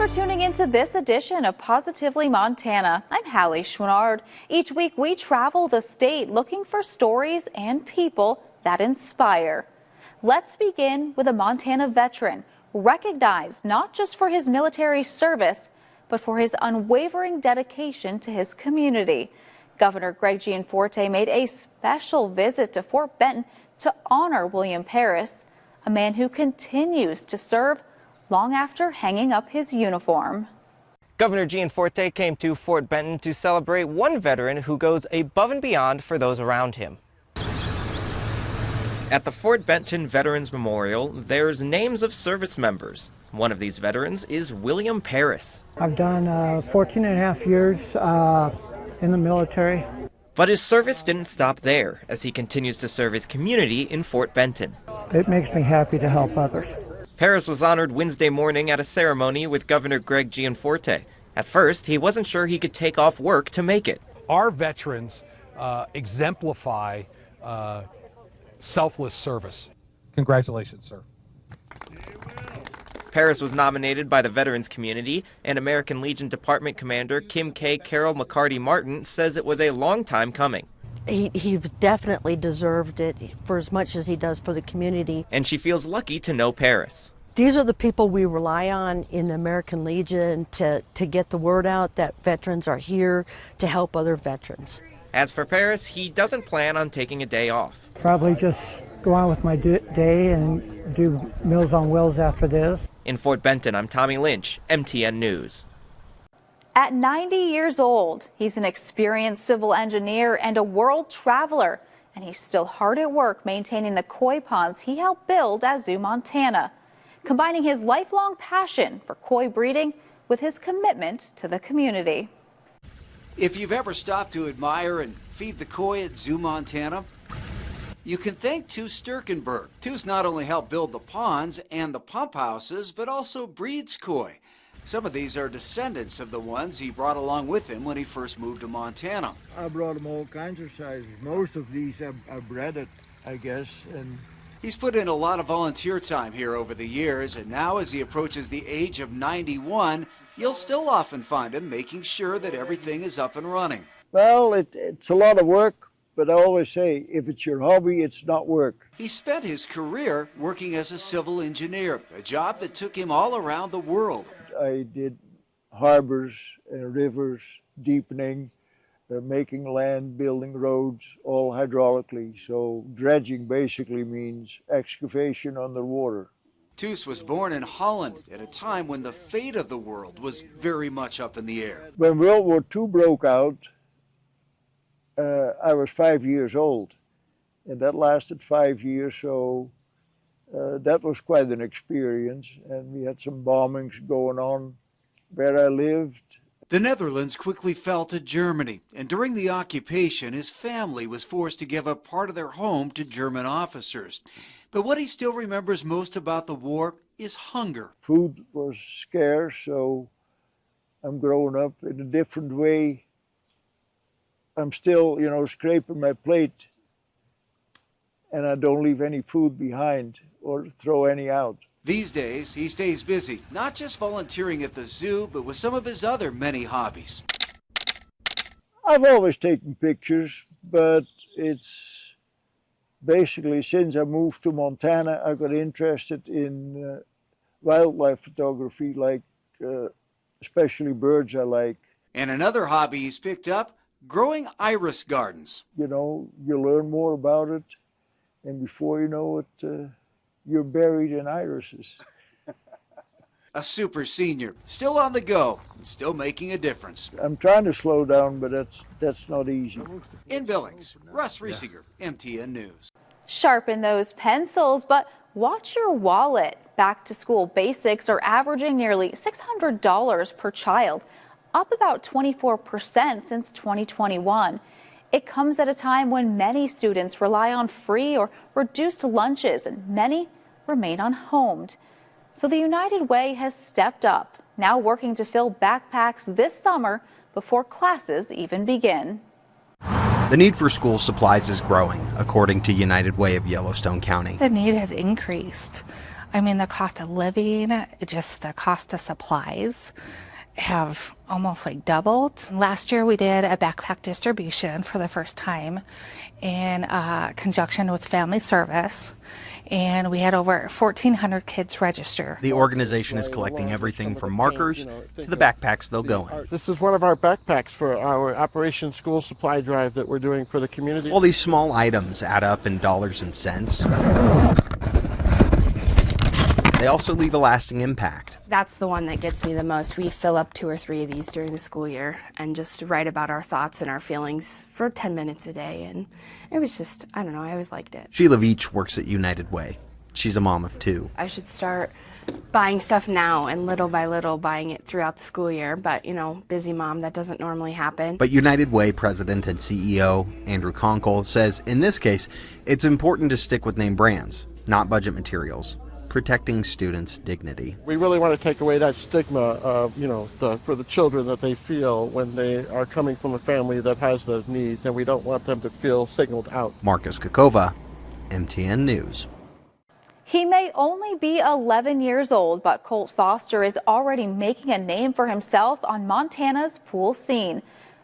for tuning into this edition of Positively Montana. I'm Hallie Schwannard. Each week we travel the state looking for stories and people that inspire. Let's begin with a Montana veteran recognized not just for his military service, but for his unwavering dedication to his community. Governor Greg Gianforte made a special visit to Fort Benton to honor William Paris, a man who continues to serve long after hanging up his uniform. Governor Gianforte came to Fort Benton to celebrate one veteran who goes above and beyond for those around him. At the Fort Benton Veterans Memorial, there's names of service members. One of these veterans is William Paris. I've done 14 and a half years in the military. But his service didn't stop there, as he continues to serve his community in Fort Benton. It makes me happy to help others. Paris was honored Wednesday morning at a ceremony with Governor Greg Gianforte. At first, he wasn't sure he could take off work to make it. Our veterans exemplify selfless service. Congratulations, sir. Paris was nominated by the veterans community, and American Legion Department Commander Kim K. Carol McCarty Martin says it was a long time coming. He definitely deserved it for as much as he does for the community. And she feels lucky to know Paris. These are the people we rely on in the American Legion to get the word out that veterans are here to help other veterans. As for Paris, he doesn't plan on taking a day off. Probably just go on with my day and do Meals on Wheels after this. In Fort Benton, I'm Tommy Lynch, MTN News. At 90 years old, he's an experienced civil engineer and a world traveler, and he's still hard at work maintaining the koi ponds he helped build at Zoo Montana, combining his lifelong passion for koi breeding with his commitment to the community. If you've ever stopped to admire and feed the koi at Zoo Montana, you can thank Tu Sturkenberg. Tu's not only helped build the ponds and the pump houses, but also breeds koi. Some of these are descendants of the ones he brought along with him when he first moved to Montana. I brought him all kinds of sizes. Most of these I bred it, I guess. And he's put in a lot of volunteer time here over the years, and now as he approaches the age of 91, you'll still often find him making sure that everything is up and running. Well, it's a lot of work, but I always say, if it's your hobby, it's not work. He spent his career working as a civil engineer, a job that took him all around the world. I did harbors and rivers, deepening, making land, building roads, all hydraulically. So dredging basically means excavation underwater. Toos was born in Holland at a time when the fate of the world was very much up in the air. When World War II broke out, I was 5 years old, and that lasted 5 years, so that was quite an experience, and we had some bombings going on where I lived. The Netherlands quickly fell to Germany, and during the occupation, his family was forced to give up part of their home to German officers. But what he still remembers most about the war is hunger. Food was scarce, so I'm growing up in a different way. I'm still, scraping my plate, and I don't leave any food behind or throw any out. These days, he stays busy, not just volunteering at the zoo, but with some of his other many hobbies. I've always taken pictures, but it's basically since I moved to Montana, I got interested in wildlife photography, like especially birds I like. And another hobby he's picked up, growing iris gardens. You learn more about it, and before you know it, you're buried in irises. A super senior, still on the go, and still making a difference. I'm trying to slow down, but that's not easy. In Billings, Russ Riesinger, MTN News. Sharpen those pencils, but watch your wallet. Back to school basics are averaging nearly $600 per child, up about 24% since 2021. It comes at a time when many students rely on free or reduced lunches, and many remain unhomed. So the United Way has stepped up, now working to fill backpacks this summer before classes even begin. The need for school supplies is growing, according to United Way of Yellowstone County. The need has increased. I mean, the cost of living, just the cost of supplies have almost like doubled. Last year we did a backpack distribution for the first time in conjunction with Family Service, and we had over 1,400 kids register. The organization is collecting everything from markers to the backpacks they'll go in. This is one of our backpacks for our Operation School Supply Drive that we're doing for the community. All these small items add up in dollars and cents. They also leave a lasting impact. That's the one that gets me the most. We fill up 2 or 3 of these during the school year and just write about our thoughts and our feelings for 10 minutes a day. And it was just, I don't know, I always liked it. Sheila Veach works at United Way. She's a mom of 2. I should start buying stuff now and little by little buying it throughout the school year. But, you know, busy mom, that doesn't normally happen. But United Way president and CEO Andrew Conkle says in this case, it's important to stick with name brands, not budget materials, protecting students' dignity. We really want to take away that stigma of, for the children that they feel when they are coming from a family that has those needs, and we don't want them to feel signaled out. Marcus Kokova, MTN News. He may only be 11 years old, but Colt Foster is already making a name for himself on Montana's pool scene.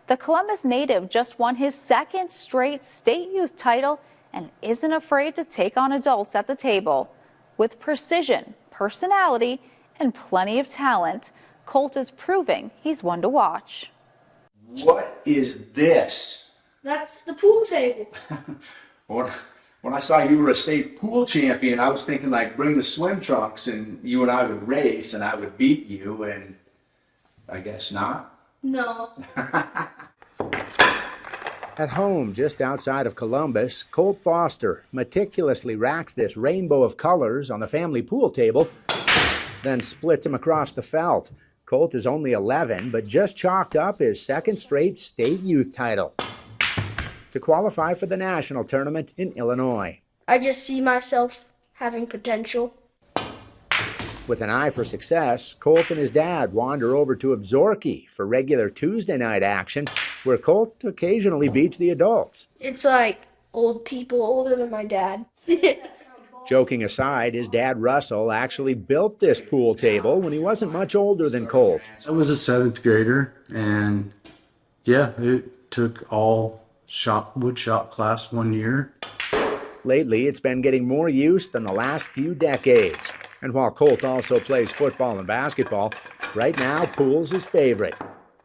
The Columbus native just won his 2nd straight state youth title and isn't afraid to take on adults at the table. With precision, personality, and plenty of talent, Colt is proving he's one to watch. What is this? That's the pool table. When I saw you were a state pool champion, I was thinking like bring the swim trunks and you and I would race and I would beat you, and I guess not. No. At home, just outside of Columbus, Colt Foster meticulously racks this rainbow of colors on the family pool table, then splits them across the felt. Colt is only 11, but just chalked up his 2nd straight state youth title to qualify for the national tournament in Illinois. I just see myself having potential. With an eye for success, Colt and his dad wander over to Absaroka for regular Tuesday night action, where Colt occasionally beats the adults. It's like old people older than my dad. Joking aside, his dad Russell actually built this pool table when he wasn't much older than Colt. I was a 7th grader, and yeah, it took all wood shop class 1 year. Lately, it's been getting more use than the last few decades. And while Colt also plays football and basketball, right now pool's his favorite.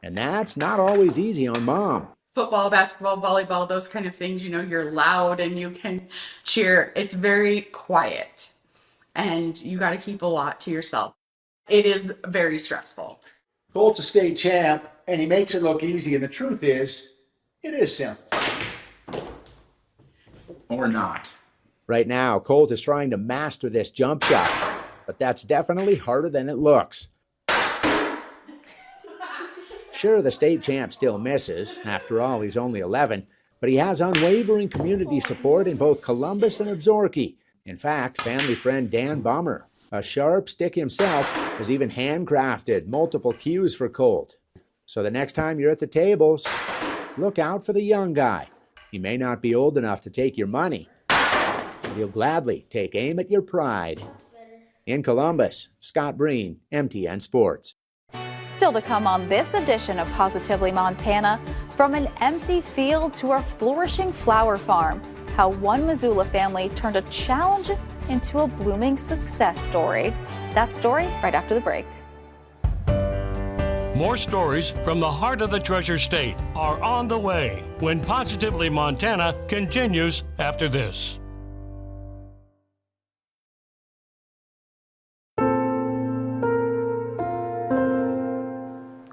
And that's not always easy on Mom. Football, basketball, volleyball, those kind of things, you're loud and you can cheer. It's very quiet and you got to keep a lot to yourself. It is very stressful. Colt's a state champ and he makes it look easy, and the truth is, it is simple. Or not. Right now, Colt is trying to master this jump shot, but that's definitely harder than it looks. Sure, the state champ still misses. After all, he's only 11, but he has unwavering community support in both Columbus and Absaroka. In fact, family friend Dan Bummer, a sharp stick himself, has even handcrafted multiple cues for Colt. So the next time you're at the tables, look out for the young guy. He may not be old enough to take your money, but he'll gladly take aim at your pride. In Columbus, Scott Breen, MTN Sports. Still to come on this edition of Positively Montana, from an empty field to a flourishing flower farm, how one Missoula family turned a challenge into a blooming success story. That story right after the break. More stories from the heart of the Treasure State are on the way when Positively Montana continues after this.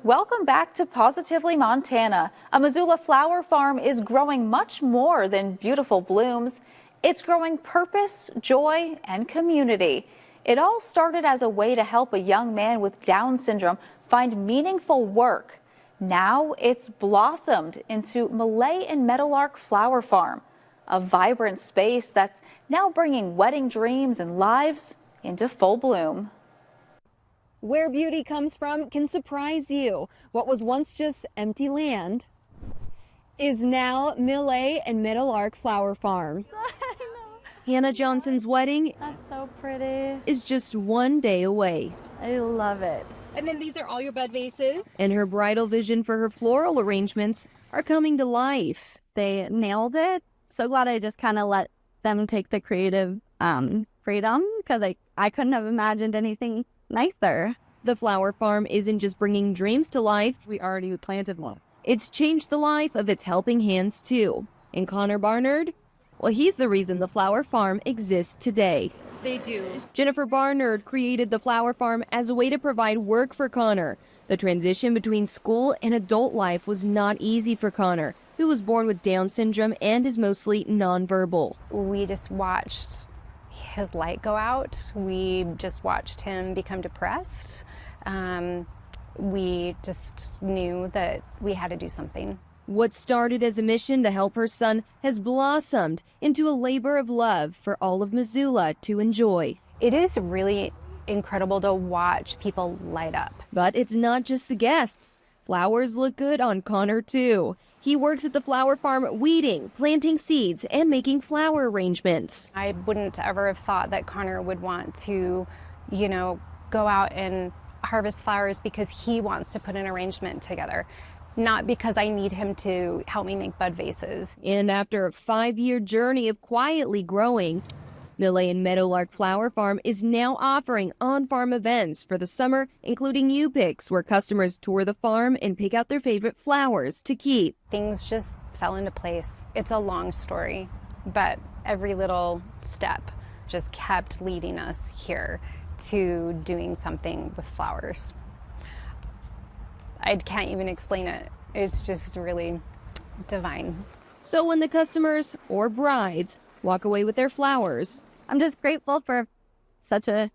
Welcome back to Positively Montana. A Missoula flower farm is growing much more than beautiful blooms. It's growing purpose, joy, and community. It all started as a way to help a young man with Down syndrome find meaningful work. Now it's blossomed into Malay and Meadowlark Flower Farm, a vibrant space that's now bringing wedding dreams and lives into full bloom. Where beauty comes from can surprise you. What was once just empty land is now Malay and Meadowlark Flower Farm. Hannah Johnson's wedding That's so pretty. is just 1 day away. I love it. And then these are all your bud vases? And her bridal vision for her floral arrangements are coming to life. They nailed it. So glad I just kind of let them take the creative freedom, because I couldn't have imagined anything nicer. The flower farm isn't just bringing dreams to life. We already planted one. It's changed the life of its helping hands too. And Connor Barnard? Well, he's the reason the flower farm exists today. They do. Jennifer Barnard created the flower farm as a way to provide work for Connor. The transition between school and adult life was not easy for Connor, who was born with Down syndrome and is mostly nonverbal. We just watched his light go out. We just watched him become depressed. We just knew that we had to do something. What started as a mission to help her son has blossomed into a labor of love for all of Missoula to enjoy. It is really incredible to watch people light up. But it's not just the guests. Flowers look good on Connor too. He works at the flower farm weeding, planting seeds, and making flower arrangements. I wouldn't ever have thought that Connor would want to, go out and harvest flowers because he wants to put an arrangement together, not because I need him to help me make bud vases. And after a 5-year journey of quietly growing, Millay and Meadowlark Flower Farm is now offering on-farm events for the summer, including U-Picks, where customers tour the farm and pick out their favorite flowers to keep. Things just fell into place. It's a long story, but every little step just kept leading us here to doing something with flowers. I can't even explain it. It's just really divine. So when the customers or brides walk away with their flowers, I'm just grateful for such a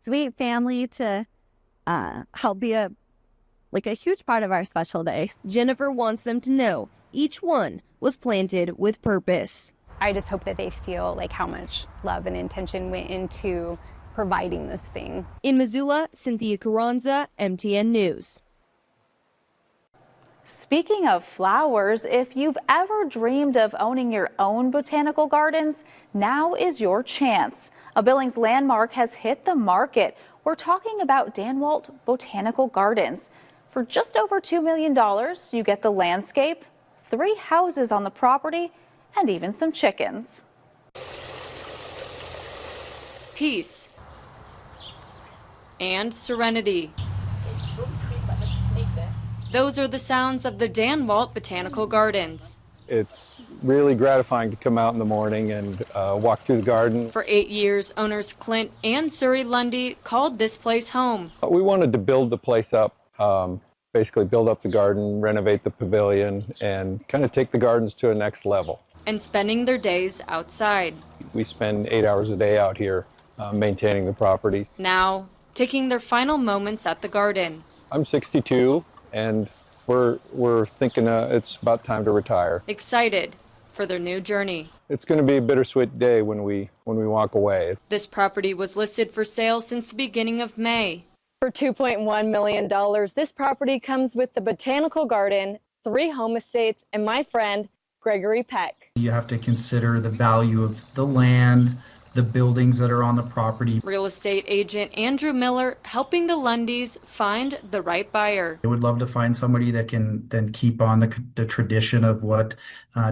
sweet family to help be a huge part of our special day. Jennifer wants them to know each one was planted with purpose. I just hope that they feel like how much love and intention went into providing this thing. In Missoula, Cynthia Carranza, MTN News. Speaking of flowers, if you've ever dreamed of owning your own botanical gardens, now is your chance. A Billings landmark has hit the market. We're talking about Danwalt Botanical Gardens. For just over $2 million, you get the landscape, 3 houses on the property, and even some chickens. Peace and serenity. Those are the sounds of the Danwalt Botanical Gardens. It's really gratifying to come out in the morning and walk through the garden. For 8 years, owners Clint and Surrey Lundy called this place home. We wanted to build the place up, basically build up the garden, renovate the pavilion, and kind of take the gardens to a next level. And spending their days outside. We spend 8 hours a day out here maintaining the property. Now, taking their final moments at the garden. I'm 62. And we're thinking it's about time to retire. Excited for their new journey. It's going to be a bittersweet day when we walk away. This property was listed for sale since the beginning of May. For $2.1 million, this property comes with the botanical garden, 3 home estates, and my friend, Gregory Peck. You have to consider the value of the land, the buildings that are on the property. Real estate agent Andrew Miller helping the Lundys find the right buyer. I would love to find somebody that can then keep on the tradition of what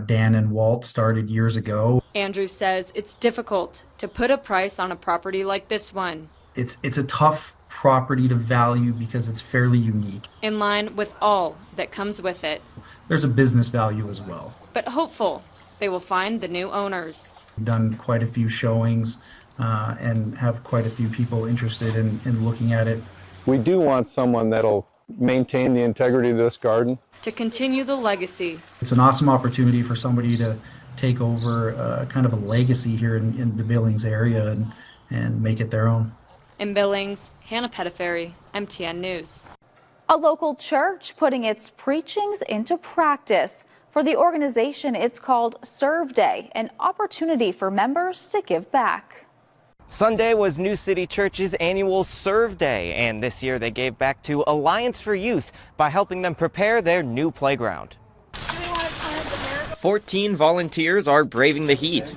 Dan and Walt started years ago. Andrew says it's difficult to put a price on a property like this one. It's a tough property to value because it's fairly unique. In line with all that comes with it. There's a business value as well. But hopeful they will find the new owners. We've done quite a few showings and have quite a few people interested in looking at it. We do want someone that'll maintain the integrity of this garden. To continue the legacy. It's an awesome opportunity for somebody to take over kind of a legacy here in the Billings area and make it their own. In Billings, Hannah Pettiferry, MTN News. A local church putting its preachings into practice. For the organization, it's called Serve Day, an opportunity for members to give back. Sunday was New City Church's annual Serve Day, and this year they gave back to Alliance for Youth by helping them prepare their new playground. 14 volunteers are braving the heat.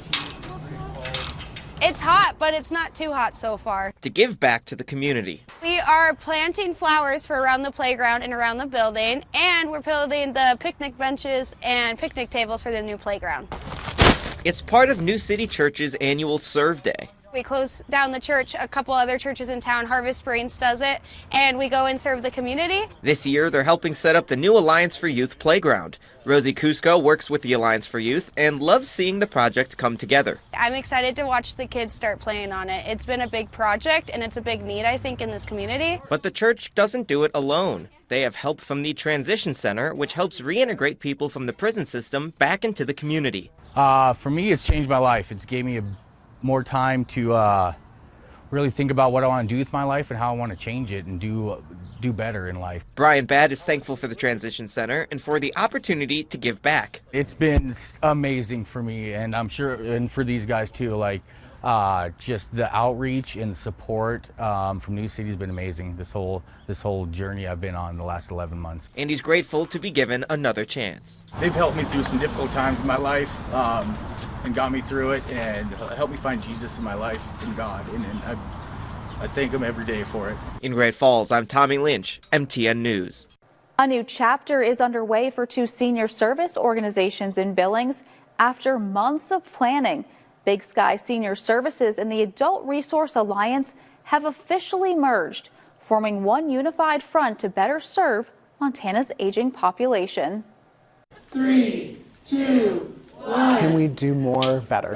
It's hot, but it's not too hot so far. to give back to the community. We are planting flowers for around the playground and around the building, and we're building the picnic benches and picnic tables for the new playground. It's part of New City Church's annual Serve Day. We close down the church, a couple other churches in town, Harvest Springs does it, and we go and serve the community. This year, they're helping set up the new Alliance for Youth playground. Rosie Cusco works with the Alliance for Youth and loves seeing the project come together. I'm excited to watch the kids start playing on it. It's been a big project, and it's a big need, I think, in this community. But the church doesn't do it alone. They have help from the Transition Center, which helps reintegrate people from the prison system back into the community. For me, it's changed my life. It's gave me more time to really think about what I want to do with my life and how I want to change it and do better in life. Brian Badd is thankful for the Transition Center and for the opportunity to give back. It's been amazing for me, and I'm sure, and for these guys too, like just the outreach and support from New City has been amazing. This whole journey I've been on the last 11 months. And he's grateful to be given another chance. They've helped me through some difficult times in my life and got me through it and helped me find Jesus in my life and God. And I thank them every day for it. In Great Falls, I'm Tommy Lynch, MTN News. A new chapter is underway for 2 senior service organizations in Billings after months of planning. Big Sky Senior Services and the Adult Resource Alliance have officially merged, forming one unified front to better serve Montana's aging population. 3, 2, 1. Can we do more better?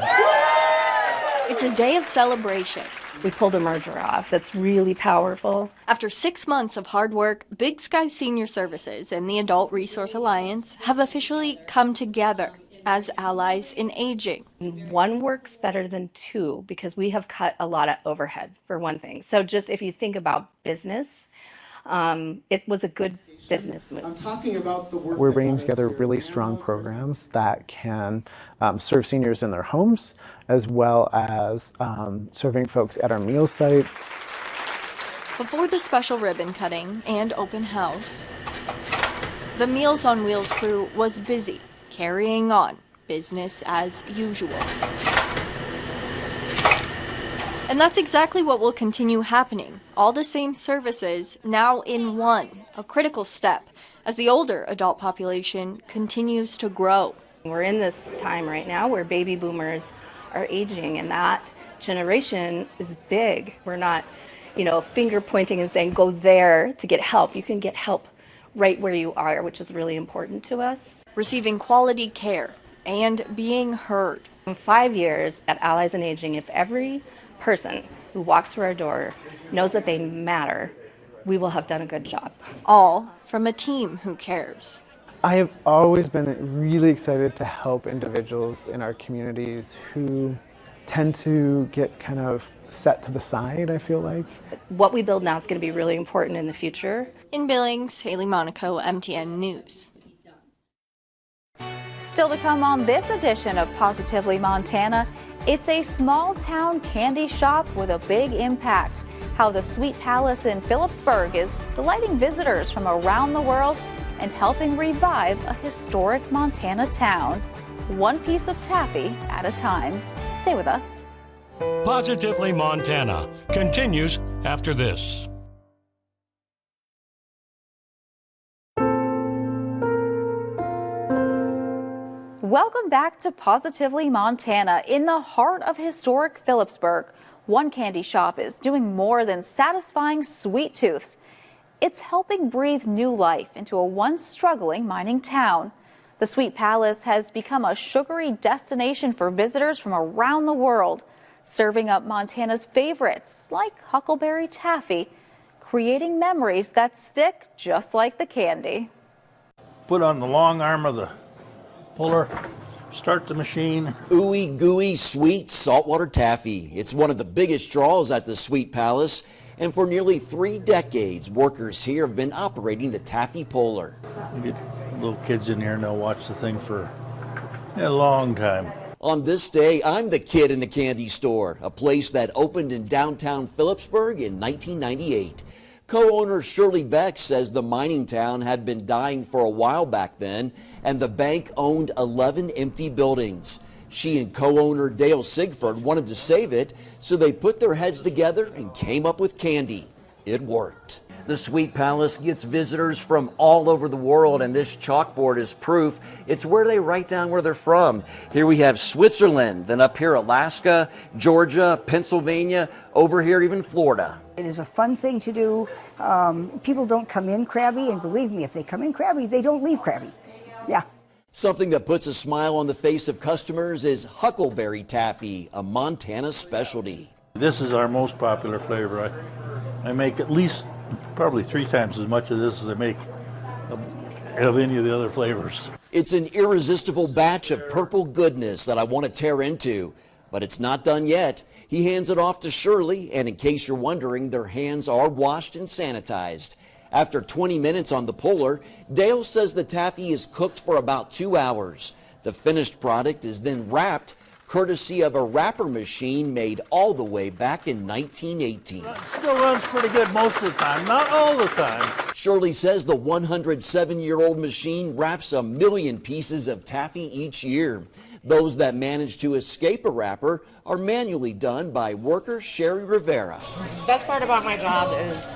It's a day of celebration. We pulled a merger off that's really powerful. After 6 months of hard work, Big Sky Senior Services and the Adult Resource Alliance have officially come together as allies in aging. One works better than two because we have cut a lot of overhead, for one thing. So just if you think about business, it was a good business move. I'm talking about the work. We're bringing together really strong programs that can serve seniors in their homes, as well as serving folks at our meal sites. Before the special ribbon cutting and open house, the Meals on Wheels crew was busy carrying on business as usual. And that's exactly what will continue happening. All the same services now in one, a critical step as the older adult population continues to grow. We're in this time right now where baby boomers are aging, and that generation is big. We're not, finger pointing and saying, go there to get help. You can get help right where you are, which is really important to us. Receiving quality care and being heard. In 5 years at Allies in Aging, if every person who walks through our door knows that they matter, we will have done a good job. All from a team who cares. I have always been really excited to help individuals in our communities who tend to get kind of set to the side, I feel like. What we build now is going to be really important in the future. In Billings, Haley Monaco, MTN News. Still to come on this edition of Positively Montana, it's a small town candy shop with a big impact. How the Sweet Palace in Phillipsburg is delighting visitors from around the world and helping revive a historic Montana town. One piece of taffy at a time. Stay with us. Positively Montana continues after this. Welcome back to Positively Montana. In the heart of historic Phillipsburg, one candy shop is doing more than satisfying sweet tooths. It's helping breathe new life into a once struggling mining town. The Sweet Palace has become a sugary destination for visitors from around the world, serving up Montana's favorites like Huckleberry Taffy, creating memories that stick just like the candy. Put on the long arm of the puller, start the machine. Ooey gooey sweet saltwater taffy. It's one of the biggest draws at the Sweet Palace, and for nearly 3 decades, workers here have been operating the taffy puller. You get little kids in here and they'll watch the thing for a long time. On this day, I'm the kid in the candy store, a place that opened in downtown Phillipsburg in 1998. Co-owner Shirley Beck says the mining town had been dying for a while back then, and the bank owned 11 empty buildings. She and co-owner Dale Sigford wanted to save it, so they put their heads together and came up with candy. It worked. The Sweet Palace gets visitors from all over the world, and this chalkboard is proof. It's where they write down where they're from. Here we have Switzerland, then up here Alaska, Georgia, Pennsylvania, over here even Florida. It is a fun thing to do. People don't come in crabby, and believe me, if they come in crabby, they don't leave crabby. Yeah. Something that puts a smile on the face of customers is Huckleberry Taffy, a Montana specialty. This is our most popular flavor. I make at least probably 3 times as much of this as I make of any of the other flavors. It's an irresistible batch of purple goodness that I want to tear into, but it's not done yet. He hands it off to Shirley, and in case you're wondering, their hands are washed and sanitized. After 20 minutes on the puller, Dale says the taffy is cooked for about 2 hours. The finished product is then wrapped, courtesy of a wrapper machine made all the way back in 1918. Still runs pretty good most of the time, not all the time. Shirley says the 107-year-old machine wraps 1 million pieces of taffy each year. Those that manage to escape a wrapper are manually done by worker Sherry Rivera. Best part about my job is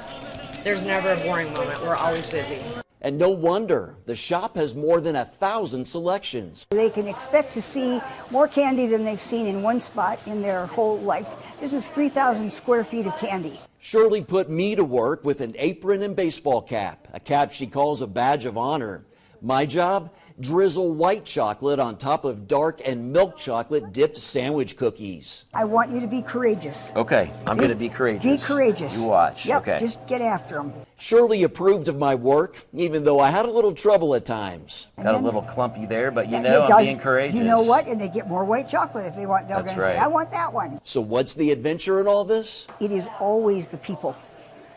there's never a boring moment. We're always busy. And no wonder, the shop has more than 1,000 selections. They can expect to see more candy than they've seen in one spot in their whole life. This is 3,000 square feet of candy. Shirley put me to work with an apron and baseball cap, a cap she calls a badge of honor. My job? Drizzle white chocolate on top of dark and milk chocolate dipped sandwich cookies. I want you to be courageous. Okay, I'm going to be courageous. Be courageous. You watch. Yep, okay. Just get after them. Shirley approved of my work, even though I had a little trouble at times. Got a little clumpy there, but you know, I'm being courageous. You know what? And they get more white chocolate if they want. They're going to say, I want that one. So what's the adventure in all this? It is always the people.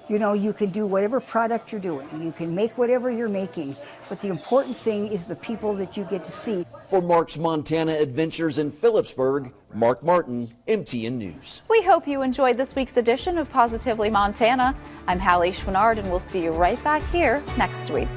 You know, you can do whatever product you're doing. You can make whatever you're making. But the important thing is the people that you get to see. For Mark's Montana Adventures in Phillipsburg, Mark Martin, MTN News. We hope you enjoyed this week's edition of Positively Montana. I'm Hallie Schwinnard, and we'll see you right back here next week.